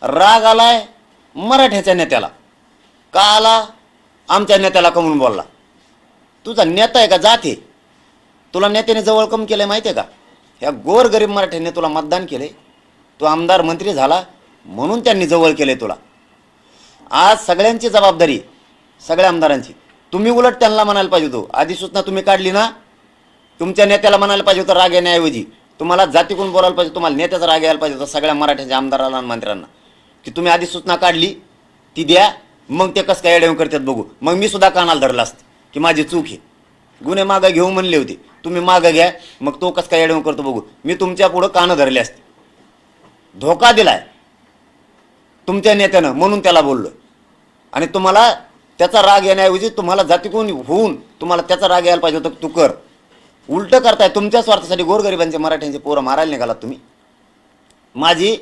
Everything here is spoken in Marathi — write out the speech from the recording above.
राग आलाय मराठ्याच्या नेत्याला. का आला? आमच्या नेत्याला कमवून बोलला. तुझा नेता आहे का जात आहे? तुला नेत्याने जवळ कम केलं माहिती आहे का? ह्या गोरगरीब मराठ्याने तुला मतदान केले, तू आमदार मंत्री झाला म्हणून त्यांनी जवळ केले तुला. आज सगळ्यांची जबाबदारी, सगळ्या आमदारांची. तुम्ही उलट त्यांना म्हणायला पाहिजे होतो, अधिसूचना तुम्ही काढली ना, तुमच्या नेत्याला म्हणायला पाहिजे होतं राग येण्याऐवजी तुम्हाला जातीकडून बोलायला पाहिजे, तुम्हाला नेत्याचा राग यायला पाहिजे होता सगळ्या मराठ्याच्या आमदारांना आणि मंत्र्यांना, की तुम्ही अधिसूचना काढली ती द्या, मग ते कसं काय एडेव करतात बघू. मग मी सुद्धा कानाला धरलं असतं की माझी चूक आहे, गुन्हे मागं घेऊ म्हणले होते, तुम्ही मागं घ्या, मग तो कसं काय एडेव करतो बघू. मी तुमच्या पुढं कानं धरले असते. धोका दिलाय तुमच्या नेत्यानं म्हणून त्याला बोललो. आणि तुम्हाला त्याचा राग येण्याऐवजी तुम्हाला जातीकडून होऊन तुम्हाला त्याचा राग यायला पाहिजे होता, तू कर. उलटं करताय तुमच्या स्वार्थासाठी गोरगरिबांचे मराठ्यांचे पोरं मारायला निघालात तुम्ही. माझी